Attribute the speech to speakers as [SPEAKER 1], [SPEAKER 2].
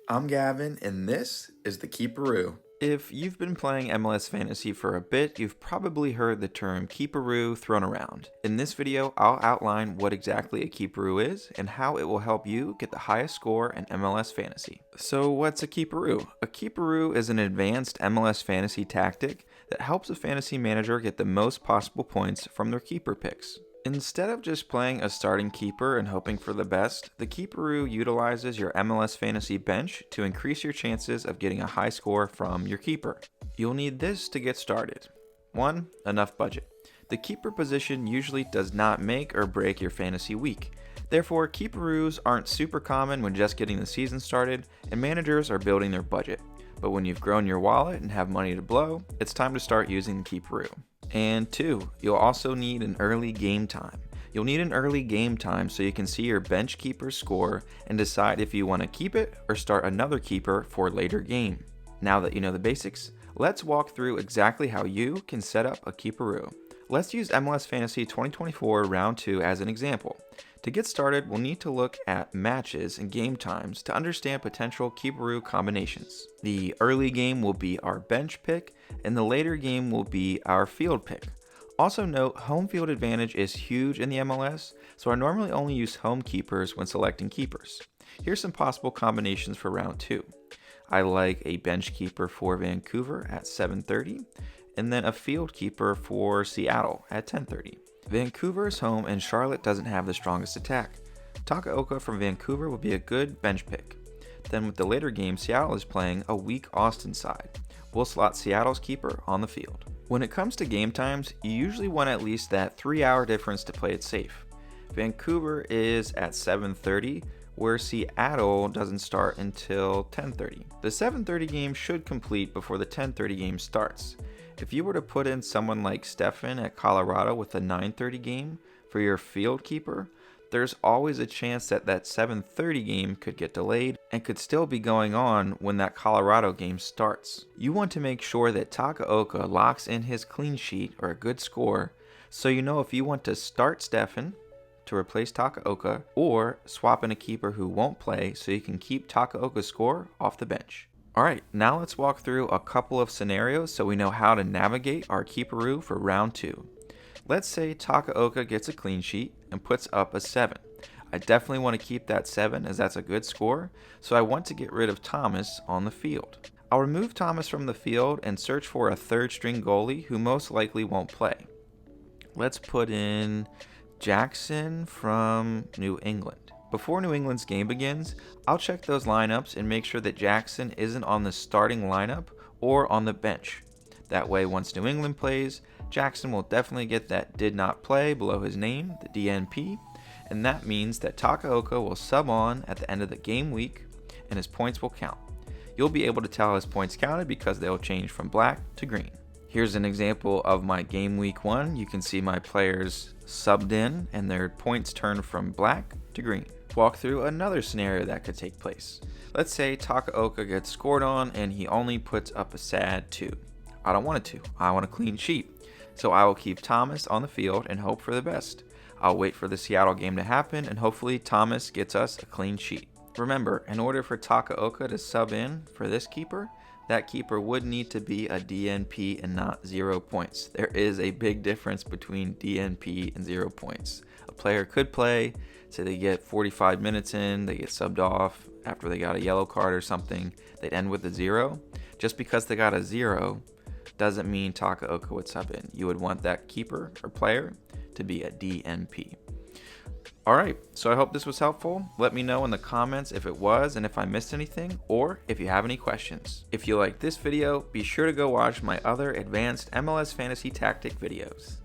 [SPEAKER 1] I'm Gavin, and this is the Keeperoo. If you've been playing MLS Fantasy for a bit, you've probably heard the term Keeperoo thrown around. In this video, I'll outline what exactly a Keeperoo is and how it will help you get the highest score in MLS Fantasy. So what's a Keeperoo? A Keeperoo is an advanced MLS Fantasy tactic that helps a fantasy manager get the most possible points from their keeper picks. Instead of just playing a starting keeper and hoping for the best, the Keeperoo utilizes your MLS Fantasy bench to increase your chances of getting a high score from your keeper. You'll need this to get started. 1. Enough budget. The keeper position usually does not make or break your fantasy week. Therefore, Keeperoos aren't super common when just getting the season started and managers are building their budget. But when you've grown your wallet and have money to blow, it's time to start using the Keeperoo. And 2, you'll also need an early game time. You'll need an early game time so you can see your bench keeper's score and decide if you want to keep it or start another keeper for a later game. Now that you know the basics, let's walk through exactly how you can set up a Keeperoo. Let's use MLS Fantasy 2024 Round 2 as an example. To get started, we'll need to look at matches and game times to understand potential Keeperoo combinations. The early game will be our bench pick, and the later game will be our field pick. Also note, home field advantage is huge in the MLS, so I normally only use home keepers when selecting keepers. Here's some possible combinations for round 2. I like a bench keeper for Vancouver at 7:30, and then a field keeper for Seattle at 10:30. Vancouver is home and Charlotte doesn't have the strongest attack. Takaoka from Vancouver would be a good bench pick. Then with the later game, Seattle is playing a weak Austin side. We'll slot Seattle's keeper on the field. When it comes to game times, you usually want at least that 3-hour difference to play it safe. Vancouver is at 7:30, where Seattle doesn't start until 10:30. The 7:30 game should complete before the 10:30 game starts. If you were to put in someone like Stefan at Colorado with a 9:30 game for your field keeper, there's always a chance that that 7:30 game could get delayed and could still be going on when that Colorado game starts. You want to make sure that Takaoka locks in his clean sheet or a good score, so you know if you want to start Stefan to replace Takaoka or swap in a keeper who won't play so you can keep Takaoka's score off the bench. Alright, now let's walk through a couple of scenarios so we know how to navigate our Keeperoo for round 2. Let's say Takaoka gets a clean sheet and puts up a 7. I definitely want to keep that 7 as that's a good score, so I want to get rid of Thomas on the field. I'll remove Thomas from the field and search for a third string goalie who most likely won't play. Let's put in Jackson from New England. Before New England's game begins, I'll check those lineups and make sure that Jackson isn't on the starting lineup or on the bench. That way, once New England plays, Jackson will definitely get that did not play below his name, the DNP, and that means that Takaoka will sub on at the end of the game week and his points will count. You'll be able to tell his points counted because they'll change from black to green. Here's an example of my game week 1. You can see my players subbed in and their points turned from black to green. Walk through another scenario that could take place. Let's say Takaoka gets scored on and he only puts up a sad 2. I don't want a 2. I want a clean sheet. So I will keep Thomas on the field and hope for the best. I'll wait for the Seattle game to happen and hopefully Thomas gets us a clean sheet. Remember, in order for Takaoka to sub in for this keeper, that keeper would need to be a DNP and not 0 points. There is a big difference between DNP and 0 points. A player could play, say they get 45 minutes in, they get subbed off after they got a yellow card or something, they'd end with a 0. Just because they got a 0 doesn't mean Takaoka would sub in. You would want that keeper or player to be a DNP. Alright, so I hope this was helpful. Let me know in the comments if it was and if I missed anything, or if you have any questions. If you like this video, be sure to go watch my other advanced MLS Fantasy Tactic videos.